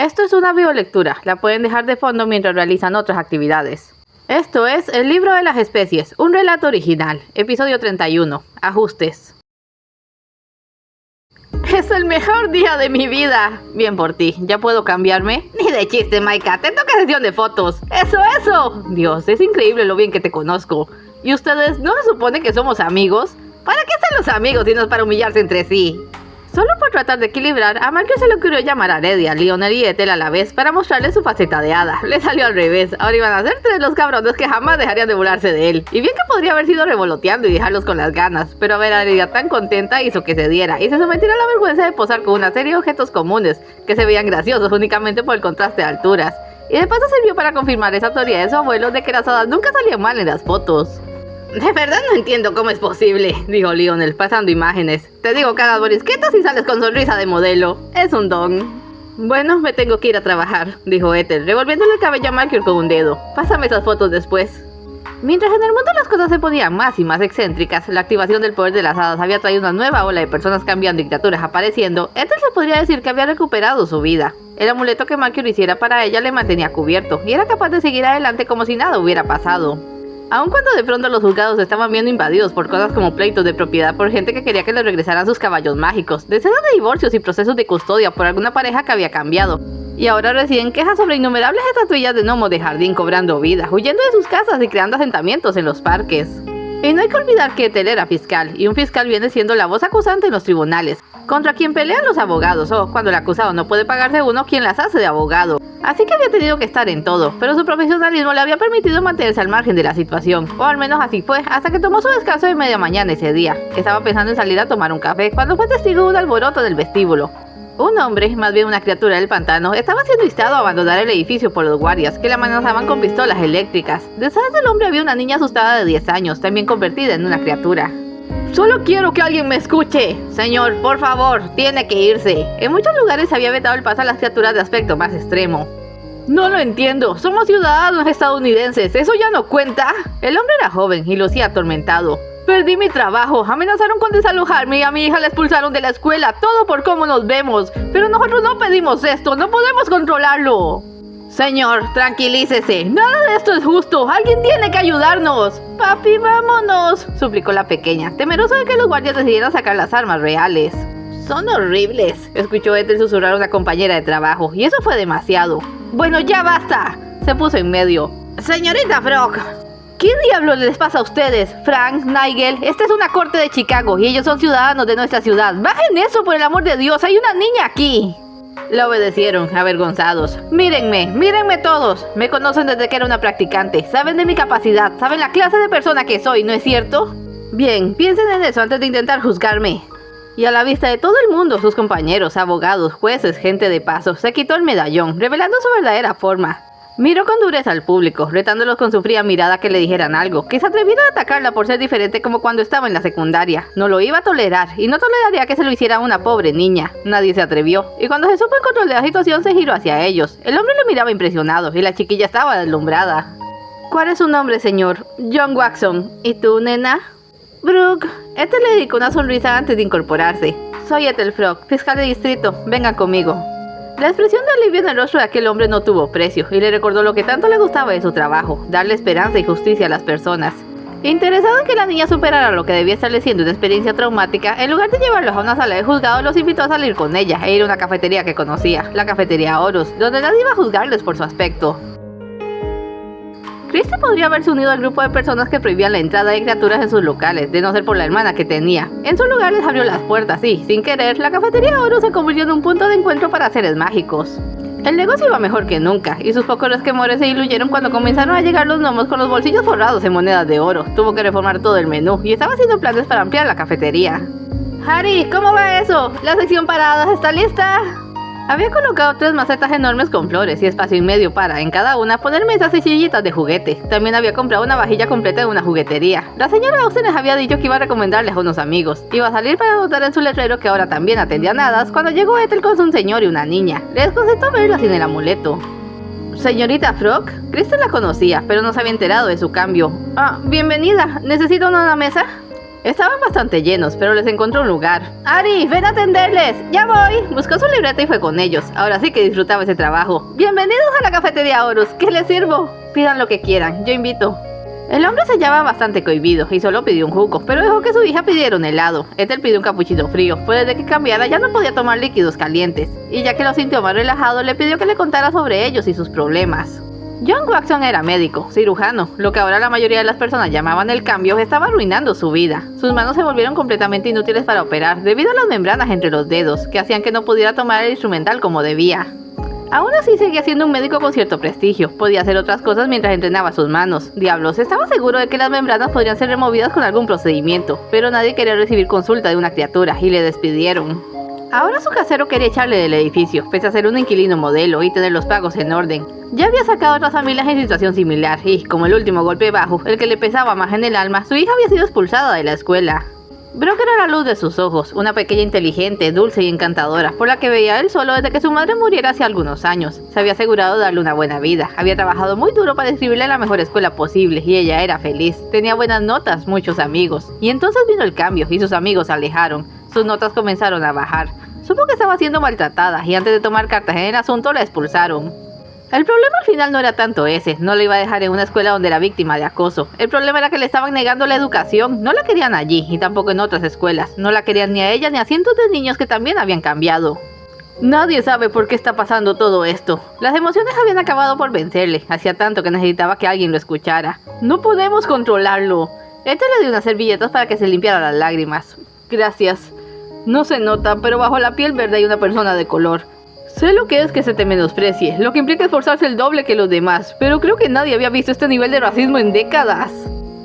Esto es una biolectura, la pueden dejar de fondo mientras realizan otras actividades. Esto es El libro de las especies, un relato original, episodio 31, ajustes. Es el mejor día de mi vida. Bien por ti, ¿ya puedo cambiarme? Ni de chiste, Maika, te toca sesión de fotos. ¡Eso! Dios, es increíble lo bien que te conozco. ¿Y ustedes no se supone que somos amigos? ¿Para qué están los amigos si no es para humillarse entre sí? Solo por tratar de equilibrar, a Mark se le ocurrió llamar a Reddy, a Lionel y Ethel a la vez para mostrarle su faceta de hada. Le salió al revés, ahora iban a ser tres los cabrones que jamás dejarían de burlarse de él. Y bien que podría haber sido revoloteando y dejarlos con las ganas, pero ver a Reddy tan contenta hizo que se diera y se sometiera a la vergüenza de posar con una serie de objetos comunes que se veían graciosos únicamente por el contraste de alturas. Y de paso sirvió para confirmar esa teoría de su abuelo de que las hadas nunca salían mal en las fotos. De verdad no entiendo cómo es posible, dijo Lionel, pasando imágenes. Te digo que hagas borisquetas y sales con sonrisa de modelo. Es un don. Bueno, me tengo que ir a trabajar, dijo Ethel, revolviéndole el cabello a Mark con un dedo. Pásame esas fotos después. Mientras en el mundo las cosas se ponían más y más excéntricas, la activación del poder de las hadas había traído una nueva ola de personas cambiando y criaturas apareciendo. Ethel se podría decir que había recuperado su vida. El amuleto que Mark hiciera para ella le mantenía cubierto y era capaz de seguir adelante como si nada hubiera pasado. Aun cuando de pronto los juzgados estaban viendo invadidos por cosas como pleitos de propiedad por gente que quería que les regresaran sus caballos mágicos, decenas de divorcios y procesos de custodia por alguna pareja que había cambiado, y ahora reciben quejas sobre innumerables estatuillas de gnomos de jardín cobrando vida, huyendo de sus casas y creando asentamientos en los parques. Y no hay que olvidar que Ethel era fiscal, y un fiscal viene siendo la voz acusante en los tribunales, contra quien pelean los abogados, o cuando el acusado no puede pagarse uno, quien las hace de abogado. Así que había tenido que estar en todo, pero su profesionalismo le había permitido mantenerse al margen de la situación, o al menos así fue, hasta que tomó su descanso de media mañana ese día. Estaba pensando en salir a tomar un café, cuando fue testigo de un alboroto en el vestíbulo. Un hombre, más bien una criatura del pantano, estaba siendo instado a abandonar el edificio por los guardias, que le amenazaban con pistolas eléctricas. Detrás del hombre había una niña asustada de 10 años, también convertida en una criatura. Solo quiero que alguien me escuche. Señor, por favor, tiene que irse. En muchos lugares se había vetado el paso a las criaturas de aspecto más extremo. No lo entiendo, somos ciudadanos estadounidenses, ¿eso ya no cuenta? El hombre era joven y lucía atormentado. Perdí mi trabajo, amenazaron con desalojarme y a mi hija la expulsaron de la escuela, todo por cómo nos vemos. Pero nosotros no pedimos esto, no podemos controlarlo. Señor, tranquilícese, nada de esto es justo, alguien tiene que ayudarnos. Papi, vámonos, suplicó la pequeña, temerosa de que los guardias decidieran sacar las armas reales. Son horribles, escuchó Ethel susurrar a una compañera de trabajo, y eso fue demasiado. Bueno, ya basta, se puso en medio. Señorita Frog, ¿qué diablos les pasa a ustedes? Frank, Nigel, esta es una corte de Chicago y ellos son ciudadanos de nuestra ciudad. ¡Bajen eso, por el amor de Dios! ¡Hay una niña aquí! Le obedecieron, avergonzados. Mírenme todos. Me conocen desde que era una practicante. Saben de mi capacidad, saben la clase de persona que soy, ¿no es cierto? Bien, piensen en eso antes de intentar juzgarme. Y a la vista de todo el mundo, sus compañeros, abogados, jueces, gente de paso, se quitó el medallón, revelando su verdadera forma. Miró con dureza al público, retándolos con su fría mirada que le dijeran algo, que se atrevieran a atacarla por ser diferente como cuando estaba en la secundaria. No lo iba a tolerar, y no toleraría que se lo hiciera a una pobre niña. Nadie se atrevió, y cuando se supo el control de la situación se giró hacia ellos. El hombre lo miraba impresionado, y la chiquilla estaba deslumbrada. ¿Cuál es su nombre, señor? John Watson. ¿Y tú, nena? Brooke. Ethel le dedicó una sonrisa antes de incorporarse. Soy Ethel Frog, fiscal de distrito. Vengan conmigo. La expresión de alivio en el rostro de aquel hombre no tuvo precio y le recordó lo que tanto le gustaba de su trabajo, darle esperanza y justicia a las personas. Interesado en que la niña superara lo que debía estarle siendo una experiencia traumática, en lugar de llevarlos a una sala de juzgado, los invitó a salir con ella e ir a una cafetería que conocía, la cafetería Horus, donde nadie iba a juzgarles por su aspecto. Christy podría haberse unido al grupo de personas que prohibían la entrada de criaturas en sus locales, de no ser por la hermana que tenía. En su lugar les abrió las puertas y, sin querer, la cafetería Oro se convirtió en un punto de encuentro para seres mágicos. El negocio iba mejor que nunca, y sus pocos resquemores se diluyeron cuando comenzaron a llegar los gnomos con los bolsillos forrados en monedas de oro. Tuvo que reformar todo el menú, y estaba haciendo planes para ampliar la cafetería. Harry, ¿cómo va eso? ¿La sección paradas está lista? Había colocado 3 macetas enormes con flores y espacio y medio para, en cada una, poner mesas y sillitas de juguete. También había comprado una vajilla completa de una juguetería. La señora Austen les había dicho que iba a recomendarles a unos amigos. Iba a salir para anotar en su letrero que ahora también atendían hadas, cuando llegó Ethel con un señor y una niña. Les desconcertó verla sin el amuleto. ¿Señorita Frog? Kristen la conocía, pero no se había enterado de su cambio. Bienvenida. ¿Necesita una mesa? Estaban bastante llenos, pero les encontró un lugar. ¡Ari, ven a atenderles! ¡Ya voy! Buscó su libreta y fue con ellos. Ahora sí que disfrutaba ese trabajo. ¡Bienvenidos a la cafetería Horus! ¿Qué les sirvo? Pidan lo que quieran, yo invito. El hombre se hallaba bastante cohibido y solo pidió un jugo, pero dejó que su hija pidiera un helado. Ethel pidió un capuchino frío, pues desde que cambiara ya no podía tomar líquidos calientes. Y ya que lo sintió más relajado, le pidió que le contara sobre ellos y sus problemas. John Watson era médico, cirujano. Lo que ahora la mayoría de las personas llamaban el cambio estaba arruinando su vida. Sus manos se volvieron completamente inútiles para operar debido a las membranas entre los dedos, que hacían que no pudiera tomar el instrumental como debía. Aún así seguía siendo un médico con cierto prestigio. Podía hacer otras cosas mientras entrenaba sus manos. Diablos, estaba seguro de que las membranas podrían ser removidas con algún procedimiento, pero nadie quería recibir consulta de una criatura y le despidieron. Ahora su casero quería echarle del edificio, pese a ser un inquilino modelo y tener los pagos en orden. Ya había sacado a otras familias en situación similar y, como el último golpe bajo, el que le pesaba más en el alma, su hija había sido expulsada de la escuela. Brock era la luz de sus ojos, una pequeña inteligente, dulce y encantadora, por la que veía él solo desde que su madre muriera hace algunos años. Se había asegurado de darle una buena vida, había trabajado muy duro para inscribirle en la mejor escuela posible y ella era feliz. Tenía buenas notas, muchos amigos. Y entonces vino el cambio y sus amigos se alejaron. Sus notas comenzaron a bajar. Supo que estaba siendo maltratada y antes de tomar cartas en el asunto la expulsaron. El problema al final no era tanto ese, no la iba a dejar en una escuela donde era víctima de acoso. El problema era que le estaban negando la educación, no la querían allí y tampoco en otras escuelas. No la querían ni a ella ni a cientos de niños que también habían cambiado. Nadie sabe por qué está pasando todo esto. Las emociones habían acabado por vencerle, hacía tanto que necesitaba que alguien lo escuchara. No podemos controlarlo. Ethel le dio unas servilletas para que se limpiara las lágrimas. Gracias. No se nota, pero bajo la piel verde hay una persona de color. Sé lo que es que se te menosprecie, lo que implica esforzarse el doble que los demás, pero creo que nadie había visto este nivel de racismo en décadas.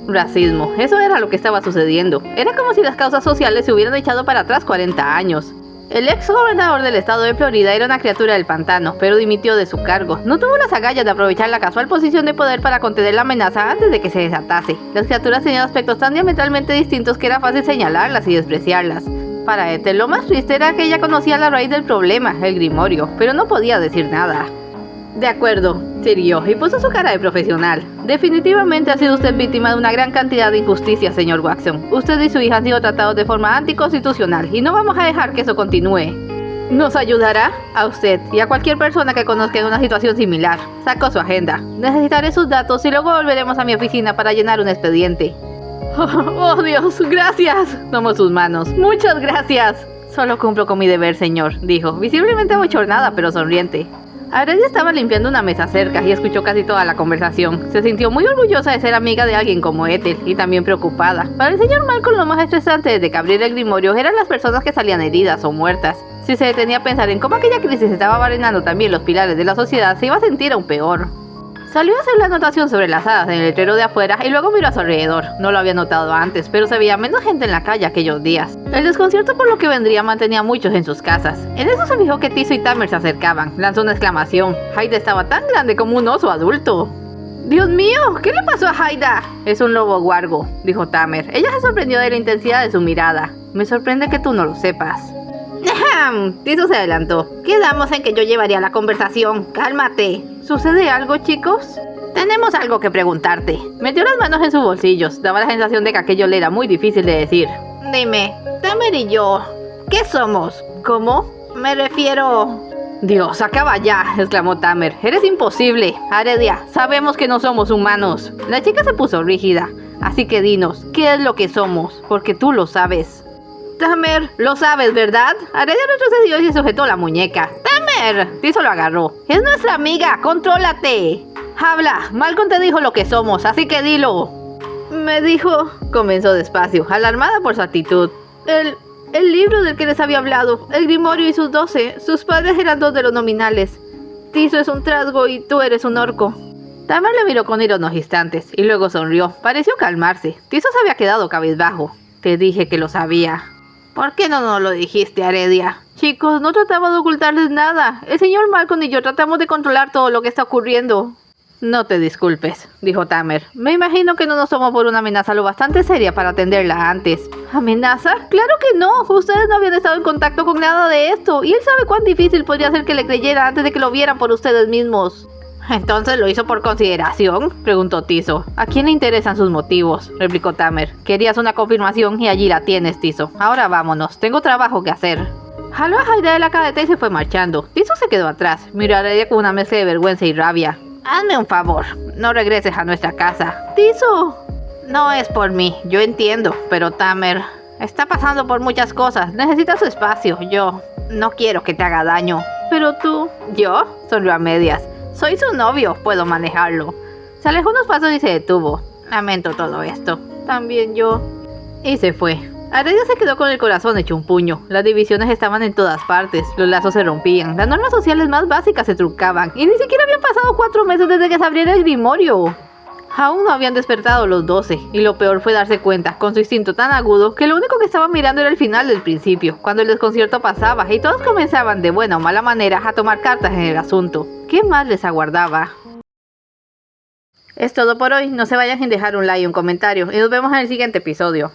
Racismo, eso era lo que estaba sucediendo. Era como si las causas sociales se hubieran echado para atrás 40 años. El ex gobernador del estado de Florida era una criatura del pantano, pero dimitió de su cargo. No tuvo las agallas de aprovechar la casual posición de poder para contener la amenaza antes de que se desatase. Las criaturas tenían aspectos tan diametralmente distintos que era fácil señalarlas y despreciarlas. Para Ethel, lo más triste era que ella conocía la raíz del problema, el grimorio, pero no podía decir nada. De acuerdo, siguió y puso su cara de profesional. Definitivamente ha sido usted víctima de una gran cantidad de injusticias, señor Watson. Usted y su hija han sido tratados de forma anticonstitucional y no vamos a dejar que eso continúe. ¿Nos ayudará? A usted y a cualquier persona que conozca en una situación similar. Sacó su agenda. Necesitaré sus datos y luego volveremos a mi oficina para llenar un expediente. ¡Oh, Dios! ¡Gracias! Tomó sus manos. ¡Muchas gracias! Solo cumplo con mi deber, señor, dijo, visiblemente abochornada pero sonriente. Aredia estaba limpiando una mesa cerca y escuchó casi toda la conversación. Se sintió muy orgullosa de ser amiga de alguien como Ethel y también preocupada. Para el señor Malcolm lo más estresante desde que abriera el grimorio eran las personas que salían heridas o muertas. Si se detenía a pensar en cómo aquella crisis estaba barrenando también los pilares de la sociedad, se iba a sentir aún peor. Salió a hacer la anotación sobre las hadas en el letrero de afuera y luego miró a su alrededor. No lo había notado antes, pero se veía menos gente en la calle aquellos días. El desconcierto por lo que vendría mantenía a muchos en sus casas. En eso se fijó que Tiso y Tamer se acercaban. Lanzó una exclamación. Haida estaba tan grande como un oso adulto. ¡Dios mío! ¿Qué le pasó a Haida? Es un lobo guargo, dijo Tamer. Ella se sorprendió de la intensidad de su mirada. Me sorprende que tú no lo sepas. Tiso se adelantó. Quedamos en que yo llevaría la conversación. Cálmate. ¿Sucede algo, chicos? Tenemos algo que preguntarte. Metió las manos en sus bolsillos. Daba la sensación de que aquello le era muy difícil de decir. Dime, Tamer y yo, ¿qué somos? ¿Cómo? Me refiero... Dios, acaba ya, exclamó Tamer. Eres imposible. Aredia, sabemos que no somos humanos. La chica se puso rígida. Así que dinos, ¿qué es lo que somos? Porque tú lo sabes. Tamer, lo sabes, ¿verdad? Aredia retrocedió y se sujetó la muñeca. ¡Tamer! Tiso lo agarró. Es nuestra amiga, contrólate. Habla, Malcolm te dijo lo que somos, así que dilo. Me dijo, comenzó despacio, alarmada por su actitud. El libro del que les había hablado, el grimorio y sus 12, sus padres eran 2 de los nominales. Tiso es un trasgo y tú eres un orco. Tamer le miró con ira unos instantes y luego sonrió. Pareció calmarse. Tiso se había quedado cabizbajo. Te dije que lo sabía. ¿Por qué no nos lo dijiste, Aredia? Chicos, no trataba de ocultarles nada. El señor Malcolm y yo tratamos de controlar todo lo que está ocurriendo. No te disculpes, dijo Tamer. Me imagino que no nos tomó por una amenaza lo bastante seria para atenderla antes. ¿Amenaza? ¡Claro que no! Ustedes no habían estado en contacto con nada de esto. Y él sabe cuán difícil podría ser que le creyera antes de que lo vieran por ustedes mismos. ¿Entonces lo hizo por consideración?, preguntó Tiso. ¿A quién le interesan sus motivos?, replicó Tamer. Querías una confirmación y allí la tienes, Tiso. Ahora vámonos, tengo trabajo que hacer. Jaló a Haide de la cadeta y se fue marchando. Tiso se quedó atrás, miró a Heredia con una mezcla de vergüenza y rabia. Hazme un favor, no regreses a nuestra casa. Tiso. No es por mí, yo entiendo, pero Tamer está pasando por muchas cosas, necesita su espacio. Yo no quiero que te haga daño. Pero tú... ¿Yo? Sonrió a medias. Soy su novio, puedo manejarlo. Se alejó unos pasos y se detuvo. Lamento todo esto. También yo. Y se fue. Heredia se quedó con el corazón hecho un puño. Las divisiones estaban en todas partes, los lazos se rompían, las normas sociales más básicas se truncaban, y ni siquiera habían pasado 4 meses desde que se abriera el grimorio. Aún no habían despertado los 12, y lo peor fue darse cuenta, con su instinto tan agudo, que lo único que estaban mirando era el final del principio, cuando el desconcierto pasaba, y todos comenzaban de buena o mala manera a tomar cartas en el asunto. ¿Qué más les aguardaba? Es todo por hoy, no se vayan sin dejar un like y un comentario, y nos vemos en el siguiente episodio.